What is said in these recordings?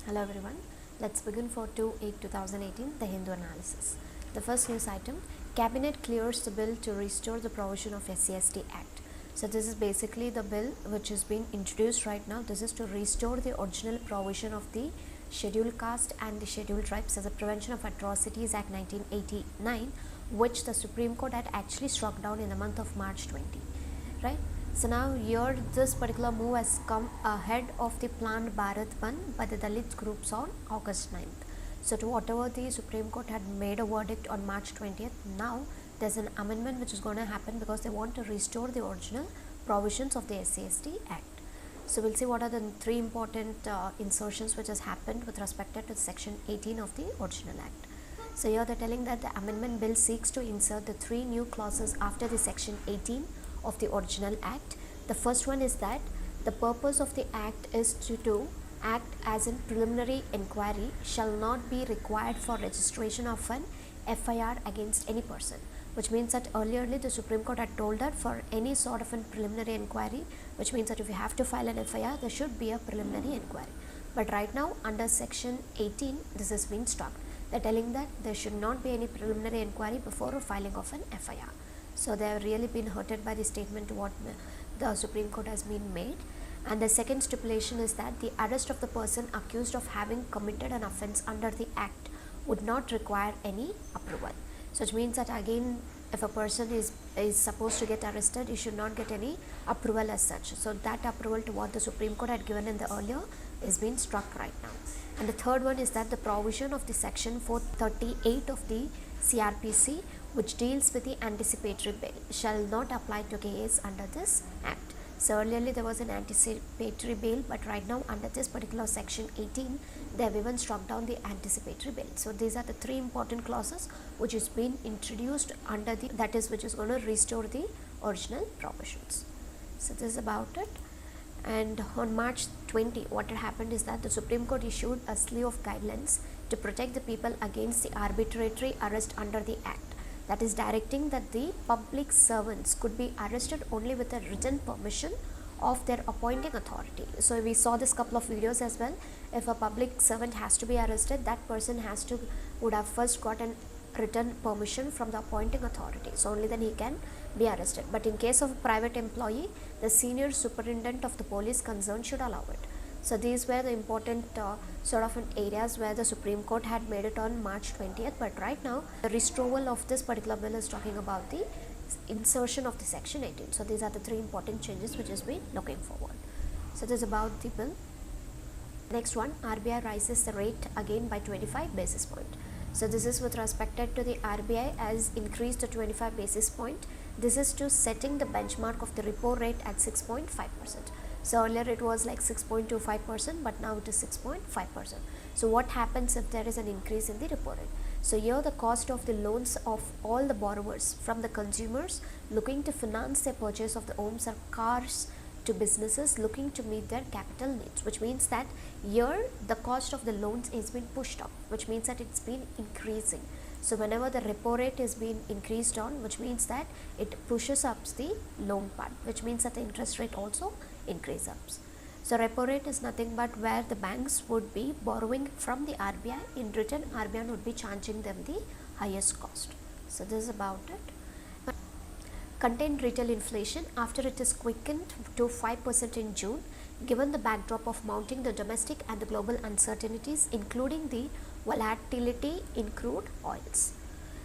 Hello everyone, let's begin for 2/8/2018 the Hindu analysis. The first news item, Cabinet clears the bill to restore the provision of SCST Act. So this is basically the bill which is being introduced right now. This is to restore the original provision of the Scheduled Caste and the Scheduled Tribes as a Prevention of Atrocities Act 1989, which the Supreme Court had actually struck down in the month of March 20, right? So now here this particular move has come ahead of the planned Bharat Bandh by the Dalit groups on August 9th. So to whatever the Supreme Court had made a verdict on March 20th, now there's an amendment which is going to happen because they want to restore the original provisions of the SCST Act. So we'll see what are the three important insertions which has happened with respect to section 18 of the original act. So here they're telling that the amendment bill seeks to insert the three new clauses after the section 18 of the original act. The first one is that the purpose of the act is to act as a preliminary inquiry shall not be required for registration of an FIR against any person, which means that earlierly the Supreme Court had told that for any sort of a preliminary inquiry, which means that if you have to file an FIR, there should be a preliminary inquiry. But right now under section 18, this has been struck. They're telling that there should not be any preliminary inquiry before a filing of an FIR. So they have really been hurted by the statement what the Supreme Court has been made. And the second stipulation is that the arrest of the person accused of having committed an offence under the act would not require any approval. So it means that again, if a person is supposed to get arrested, he should not get any approval as such. So that approval to what the Supreme Court had given in the earlier is being struck right now. And the third one is that the provision of the section 438 of the CRPC, which deals with the anticipatory bail, shall not apply to case under this act. So earlier there was an anticipatory bail, but right now under this particular section 18, they have even struck down the anticipatory bail. So these are the three important clauses which is being introduced under the, that is which is going to restore the original provisions. So this is about it. And on March 20, what had happened is that the Supreme Court issued a slew of guidelines to protect the people against the arbitrary arrest under the act. That is directing that the public servants could be arrested only with a written permission of their appointing authority. So we saw this couple of videos as well. If a public servant has to be arrested, that person would have first gotten written permission from the appointing authority. So only then he can be arrested. But in case of a private employee, the senior superintendent of the police concerned should allow it. So these were the important sort of areas where the Supreme Court had made it on March 20th. But right now, the restoral of this particular bill is talking about the insertion of the section 18. So these are the three important changes which has been looking forward. So this is about the bill. Next one, RBI rises the rate again by 25 basis point. So this is with respect to the RBI has increased to 25 basis point. This is to setting the benchmark of the repo rate at 6.5%. So earlier it was like 6.25%, but now it is 6.5%. So what happens if there is an increase in the repo rate? So here the cost of the loans of all the borrowers from the consumers looking to finance their purchase of the homes or cars to businesses looking to meet their capital needs, which means that here the cost of the loans is being pushed up, which means that it's been increasing. So whenever the repo rate is being increased on, which means that it pushes up the loan part, which means that the interest rate also increases. So repo rate is nothing but where the banks would be borrowing from the RBI. In return, RBI would be charging them the highest cost. So this is about it. Contained retail inflation after it is quickened to 5% in June, given the backdrop of mounting the domestic and the global uncertainties, including the volatility in crude oils.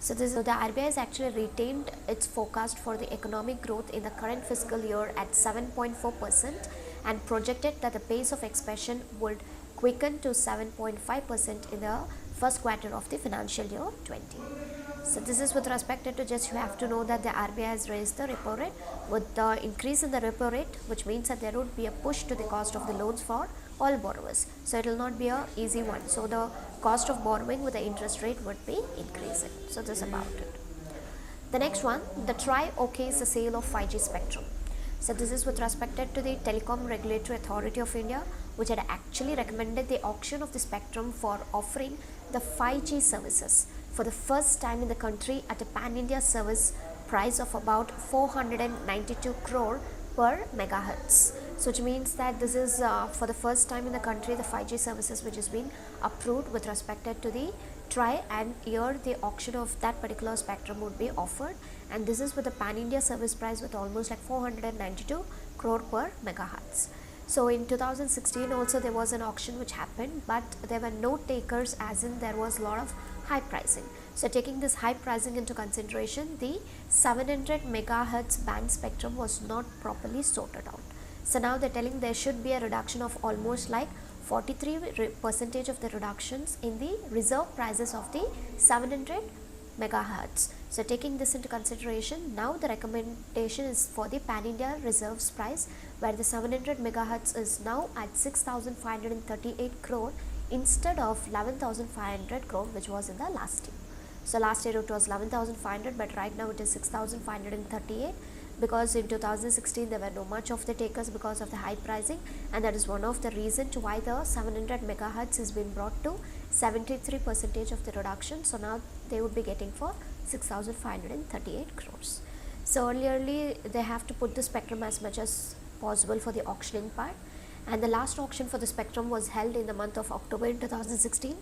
So the RBI has actually retained its forecast for the economic growth in the current fiscal year at 7.4% and projected that the pace of expansion would quicken to 7.5% in the first quarter of the financial year 20. So this is with respect to just you have to know that the RBI has raised the repo rate. With the increase in the repo rate, which means that there would be a push to the cost of the loans for all borrowers. So it will not be a easy one. So the cost of borrowing with the interest rate would be increasing. So this is about it. The next one, the TRAI okays the sale of 5G spectrum. So this is with respect to the Telecom Regulatory Authority of India, which had actually recommended the auction of the spectrum for offering the 5G services for the first time in the country at a pan-India service price of about 492 crore per megahertz. So which means that this is for the first time in the country the 5G services which has been approved with respect to the TRI, and here the auction of that particular spectrum would be offered, and this is with a pan India service price with almost like 492 crore per megahertz. So in 2016 also there was an auction which happened, but there were no takers, as in there was a lot of high pricing. So taking this high pricing into consideration, the 700 megahertz band spectrum was not properly sorted out. So now they're telling there should be a reduction of almost like 43% of the reductions in the reserve prices of the 700 megahertz. So taking this into consideration, now the recommendation is for the pan India reserves price, where the 700 megahertz is now at 6,538 crore instead of 11,500 crore which was in the last year. So last year it was 11,500, but right now it is 6,538, because in 2016 there were no much of the takers because of the high pricing, and that is one of the reason to why the 700 megahertz has been brought to 73% of the reduction. So now they would be getting for 6,538 crores. So earlierly they have to put the spectrum as much as possible for the auctioning part, and the last auction for the spectrum was held in the month of October in 2016,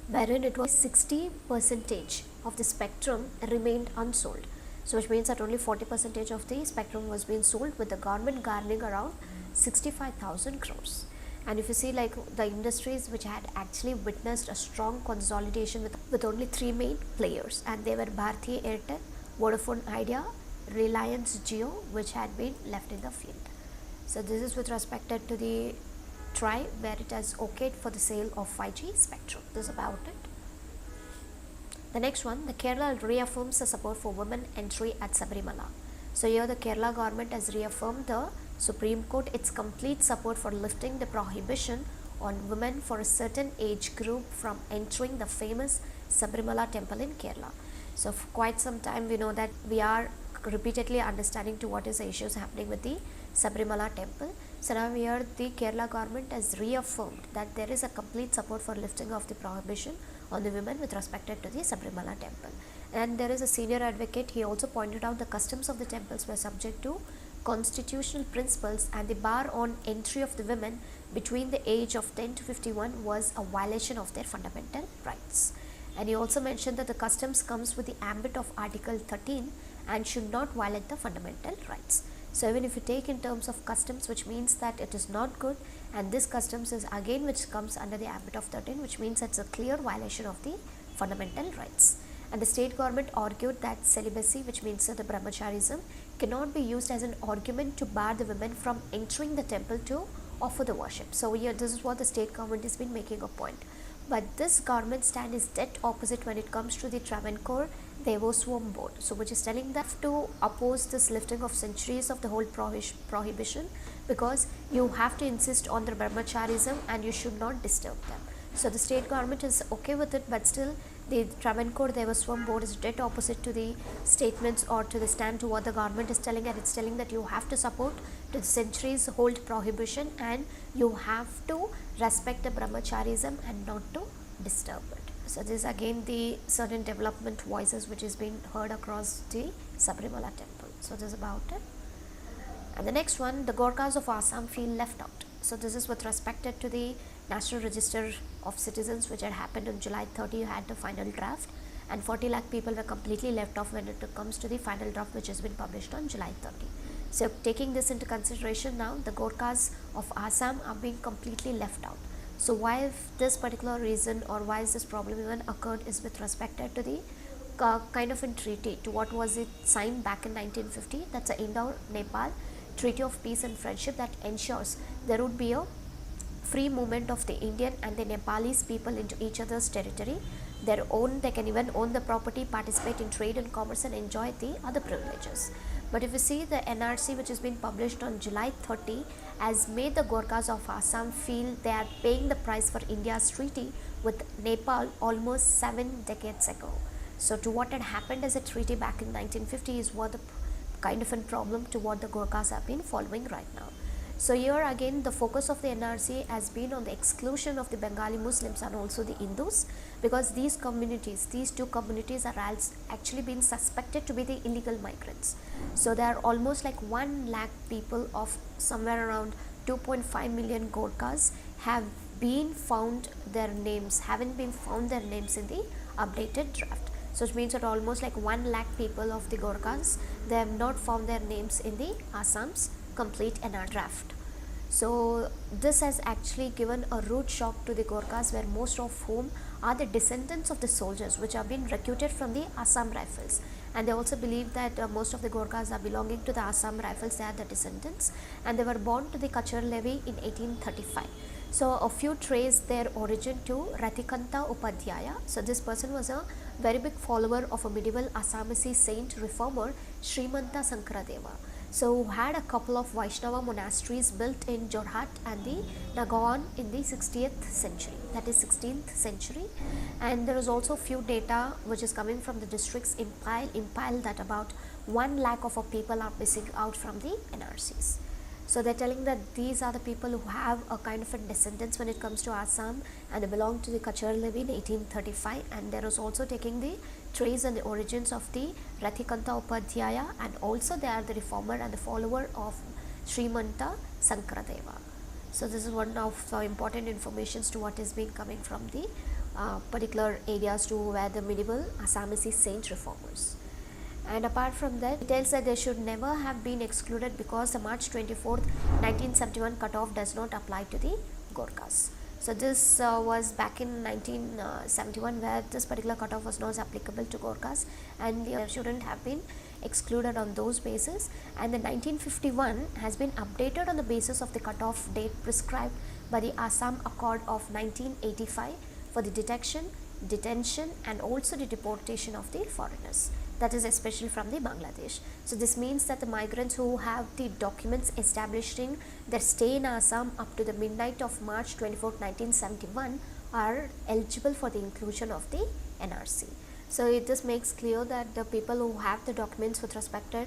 wherein it was 60% of the spectrum remained unsold. So which means that only 40% of the spectrum was being sold, with the government garnering around 65,000 crores. And if you see like the industries which had actually witnessed a strong consolidation with only three main players, and they were Bharti Airtel, Vodafone Idea, Reliance Jio, which had been left in the field. So this is with respect to the TRI, where it has okayed for the sale of 5G spectrum. This is about it. The next one, the Kerala reaffirms the support for women entry at Sabrimala. So here the Kerala government has reaffirmed the Supreme Court its complete support for lifting the prohibition on women for a certain age group from entering the famous Sabrimala temple in Kerala. So for quite some time we know that we are repeatedly understanding to what is the issues happening with the Sabrimala temple. So now here the Kerala government has reaffirmed that there is a complete support for lifting of the prohibition on the women with respect to the Sabrimala temple. And there is a senior advocate, he also pointed out the customs of the temples were subject to constitutional principles, and the bar on entry of the women between the age of 10 to 51 was a violation of their fundamental rights. And he also mentioned that the customs comes with the ambit of Article 13 and should not violate the fundamental rights. So even if you take in terms of customs, which means that it is not good, and this customs is again which comes under the ambit of 13, which means it's a clear violation of the fundamental rights. And the state government argued that celibacy, which means that the brahmacharism, cannot be used as an argument to bar the women from entering the temple to offer the worship. So here this is what the state government has been making a point. But this government stand is dead opposite when it comes to the Travancore Devoswam board, so which is telling that to oppose this lifting of centuries of the whole prohibition, because you have to insist on the brahmacharism and you should not disturb them. So the state government is okay with it, but still the Travancore Devoswam board is dead opposite to the statements or to the stand to what the government is telling, and it's telling that you have to support to the centuries old prohibition and you have to respect the brahmacharism and not to disturb it. So this is again the certain development voices which is being heard across the Sabrimala temple. So this is about it. And the next one, the Gurkhas of Assam feel left out. So this is with respect to the National Register of Citizens which had happened on July 30, you had the final draft, and 40 lakh people were completely left off when it comes to the final draft which has been published on July 30. So taking this into consideration, now the Gurkhas of Assam are being completely left out. So why if this particular reason, or why is this problem even occurred, is with respect to the kind of a treaty to what was it signed back in 1950, that's the Indo-Nepal Treaty of Peace and Friendship that ensures there would be a free movement of the Indian and the Nepalese people into each other's territory. They can even own the property, participate in trade and commerce, and enjoy the other privileges. But if you see the NRC which has been published on July 30 has made the Gurkhas of Assam feel they are paying the price for India's treaty with Nepal almost 7 decades ago. So to what had happened as a treaty back in 1950 is what the kind of a problem to what the Gurkhas have been following right now. So here again the focus of the NRC has been on the exclusion of the Bengali Muslims and also the Hindus, because these two communities are actually been suspected to be the illegal migrants. So there are almost like 1 lakh people of somewhere around 2.5 million Gurkhas haven't been found their names in the updated draft. So it means that almost like 1 lakh people of the Gurkhas, they have not found their names in the Assam's complete NR draft. So this has actually given a rude shock to the Gurkhas, where most of whom are the descendants of the soldiers which have been recruited from the Assam Rifles, and they also believe that most of the Gurkhas are belonging to the Assam Rifles. They are the descendants, and they were born to the Kachar levy in 1835. So a few trace their origin to Ratikanta Upadhyaya. So this person was a very big follower of a medieval Assamese saint reformer Srimanta Sankradeva. So who had a couple of Vaishnava monasteries built in Jorhat and the Nagaon in the 60th century, that is 16th century. And there is also few data which is coming from the districts Impile that about 1 lakh of our people are missing out from the NRCs. So they're telling that these are the people who have a kind of a descendants when it comes to Assam, and they belong to the Kachar levy in 1835, and there is also taking the trace and the origins of the Ratikanta Upadhyaya, and also they are the reformer and the follower of Srimanta Sankradeva. So this is one of the important informations to what is being coming from the particular areas to where the medieval Assamese saint reformers. And apart from that, it tells that they should never have been excluded because the March 24th 1971 cutoff does not apply to the Gurkhas. So this was back in 1971 where this particular cutoff was not applicable to Gurkhas, and they shouldn't have been excluded on those basis. And the 1951 has been updated on the basis of the cutoff date prescribed by the Assam Accord of 1985 for the detention and also the deportation of the foreigners, that is especially from the Bangladesh. So this means that the migrants who have the documents establishing their stay in Assam up to the midnight of March 24, 1971 are eligible for the inclusion of the NRC. So this makes clear that the people who have the documents with respect to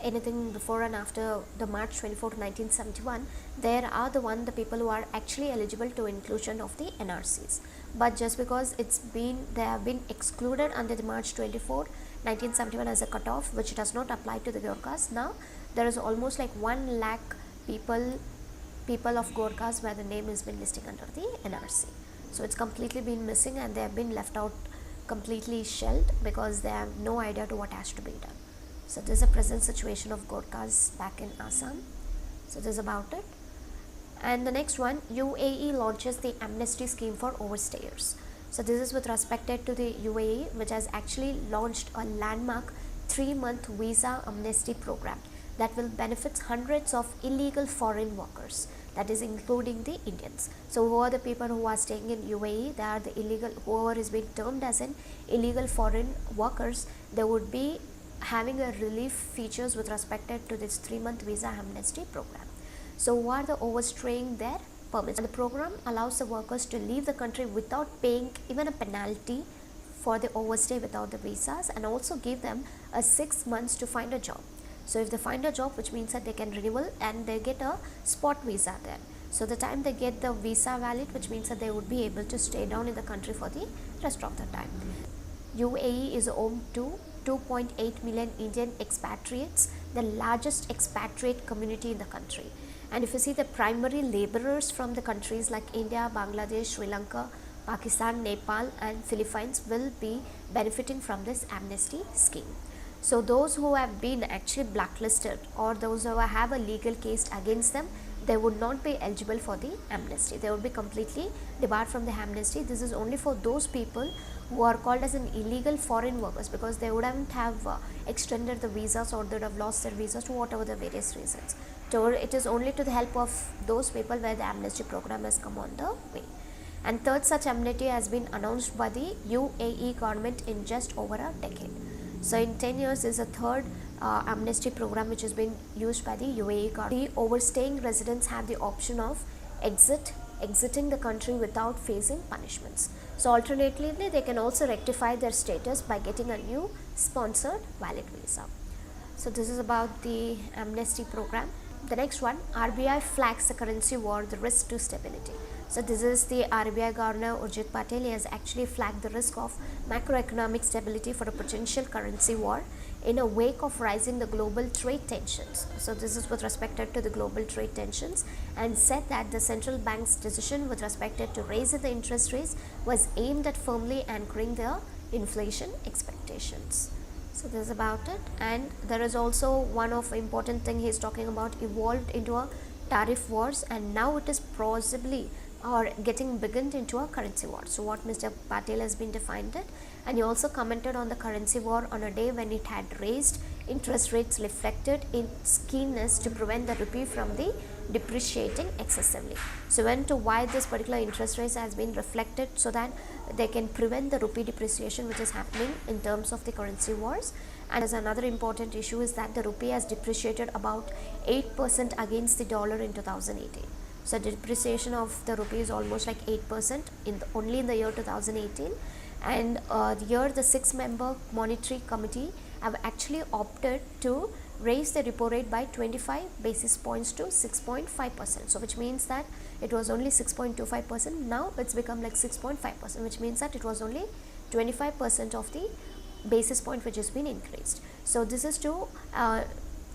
anything before and after the March 24, 1971, there are the people who are actually eligible to inclusion of the NRCs. But just because they have been excluded under the March 24, 1971 as a cutoff, which does not apply to the Gurkhas. Now there is almost like 1 lakh people of Gurkhas where the name has been listing under the NRC. So it's completely been missing, and they have been left out completely shelled because they have no idea to what has to be done. So this is a present situation of Gurkhas back in Assam. So this is about it. And the next one, UAE launches the amnesty scheme for overstayers. So this is with respect to the UAE, which has actually launched a landmark 3-month visa amnesty program that will benefit hundreds of illegal foreign workers, that is including the Indians. So who are the people who are staying in UAE? They are the illegal, whoever is being termed as an illegal foreign workers. They would be having a relief features with respect to this 3-month visa amnesty program. So who are the overstaying their permits? And the program allows the workers to leave the country without paying even a penalty for the overstay without the visas, and also give them a 6 months to find a job. So if they find a job, which means that they can renewal and they get a spot visa there. So the time they get the visa valid, which means that they would be able to stay down in the country for the rest of the time. UAE is home to 2.8 million Indian expatriates, the largest expatriate community in the country. And if you see, the primary laborers from the countries like India, Bangladesh, Sri Lanka, Pakistan, Nepal and Philippines will be benefiting from this amnesty scheme. So those who have been actually blacklisted or those who have a legal case against them, they would not be eligible for the amnesty. They would be completely debarred from the amnesty. This is only for those people who are called as an illegal foreign workers, because they wouldn't have extended the visas, or they would have lost their visas to whatever the various reasons. So it is only to the help of those people where the amnesty program has come on the way. And third such amnesty has been announced by the UAE government in just over a decade. So in 10 years is a third amnesty program which has been used by the UAE government. The overstaying residents have the option of exiting the country without facing punishments. So alternatively, they can also rectify their status by getting a new sponsored valid visa. So this is about the amnesty program. The next one, RBI flags the currency war, the risk to stability. So this is the RBI Governor Urjit Patel. He has actually flagged the risk of macroeconomic stability for a potential currency war in a wake of rising the global trade tensions. So this is with respect to the global trade tensions, and said that the central bank's decision with respect to raise the interest rates was aimed at firmly anchoring the inflation expectations. So this is about it. And there is also one of important thing he is talking about, evolved into a tariff wars, and now it is possibly or getting begun into a currency war. So what Mr. Patel has been defined it, and he also commented on the currency war on a day when it had raised interest rates, reflected its keenness to prevent the rupee from the depreciating excessively. So went to why this particular interest rate has been reflected, so that they can prevent the rupee depreciation which is happening in terms of the currency wars. And as another important issue is that the rupee has depreciated about 8% against the dollar in 2018. So depreciation of the rupee is almost like 8% only in the year 2018. And here the 6-member monetary committee have actually opted to raise the repo rate by 25 basis points to 6.5%. So which means that it was only 6.25%, now it's become like 6.5%, which means that it was only 25% of the basis point which has been increased. So this is to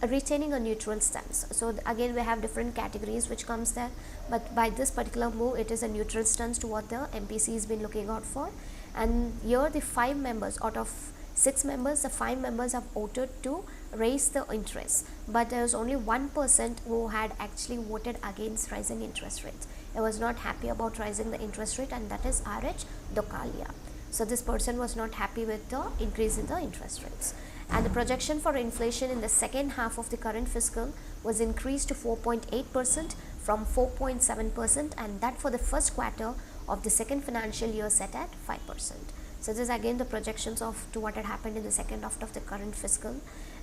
retaining a neutral stance. So again we have different categories which comes there, but by this particular move it is a neutral stance to what the MPC has been looking out for. And here the 5 members out of 6 members, the 5 members have voted to raise the interest, but there was only 1% who had actually voted against rising interest rates. He was not happy about rising the interest rate, and that is RH Dokalia. So this person was not happy with the increase in the interest rates. And the projection for inflation in the second half of the current fiscal was increased to 4.8% from 4.7%, and that for the first quarter of the second financial year set at 5%. So this is again the projections of to what had happened in the second half of the current fiscal.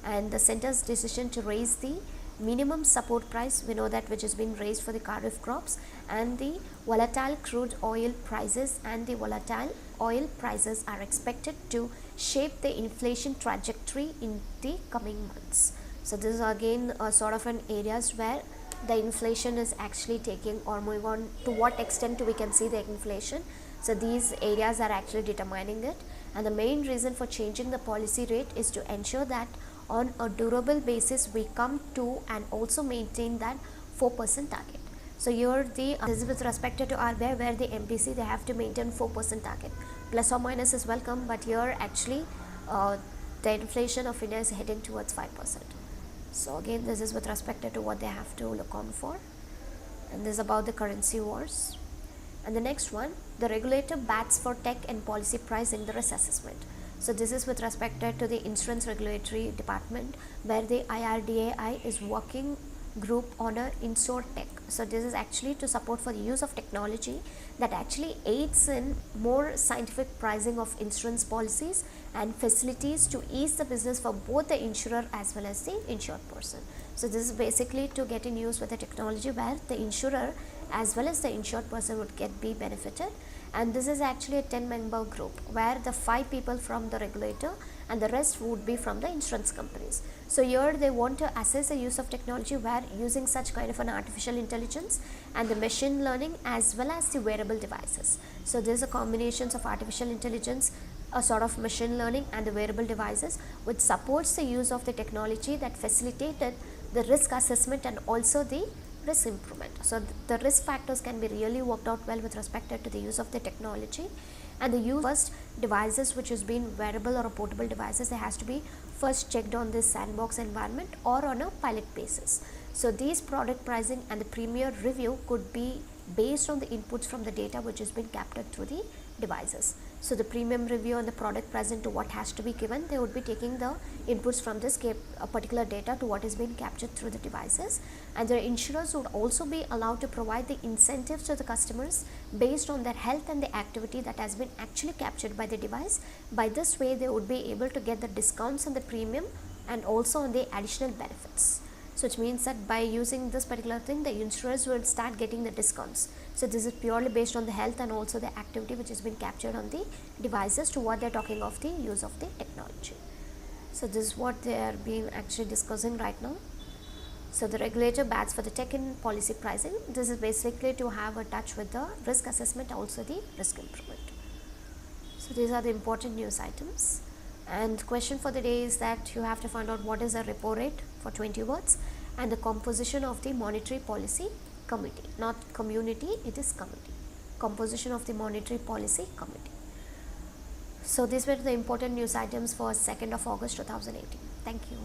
And the centre's decision to raise the minimum support price, we know that, which has been raised for the kharif crops, and the volatile crude oil prices and the volatile oil prices are expected to shape the inflation trajectory in the coming months. So this is again sort of an areas where the inflation is actually taking or moving on, to what extent we can see the inflation. So these areas are actually determining it, and the main reason for changing the policy rate is to ensure that on a durable basis we come to and also maintain that 4% target. So here this is with respect to RBI, where the MPC they have to maintain 4% target. Plus or minus is welcome, but here actually the inflation of India is heading towards 5%. So again this is with respect to what they have to look on for, and this is about the currency wars. And the next one, the regulator bats for tech and policy pricing the risk assessment. So this is with respect to the insurance regulatory department, where the IRDAI is working group on a InsurTech. So this is actually to support for the use of technology that actually aids in more scientific pricing of insurance policies and facilities to ease the business for both the insurer as well as the insured person. So this is basically to get in use with the technology where the insurer as well as the insured person would be benefited. And this is actually a 10-member group where the 5 people from the regulator and the rest would be from the insurance companies. So here they want to assess the use of technology where using such kind of an artificial intelligence and the machine learning as well as the wearable devices. So there is a combination of artificial intelligence, a sort of machine learning and the wearable devices, which supports the use of the technology that facilitated the risk assessment and also the risk improvement. So the risk factors can be really worked out well with respect to the use of the technology, and the use first devices which has been wearable or portable devices, they has to be first checked on this sandbox environment or on a pilot basis. So these product pricing and the premier review could be based on the inputs from the data which has been captured through the devices. So the premium review and the product pricing to what has to be given, they would be taking the inputs from this particular data to what is being captured through the devices, and the insurers would also be allowed to provide the incentives to the customers based on their health and the activity that has been actually captured by the device. By this way they would be able to get the discounts on the premium and also on the additional benefits. So which means that by using this particular thing, the insurers will start getting the discounts. So this is purely based on the health and also the activity which has been captured on the devices to what they are talking of the use of the technology. So this is what they are being actually discussing right now. So the regulator bats for the tech in policy pricing. This is basically to have a touch with the risk assessment, also the risk improvement. So these are the important news items. And question for the day is that you have to find out what is a repo rate for 20 words and the composition of the monetary policy committee, not community, it is committee. Composition of the monetary policy committee. So these were the important news items for 2nd of August 2018. Thank you.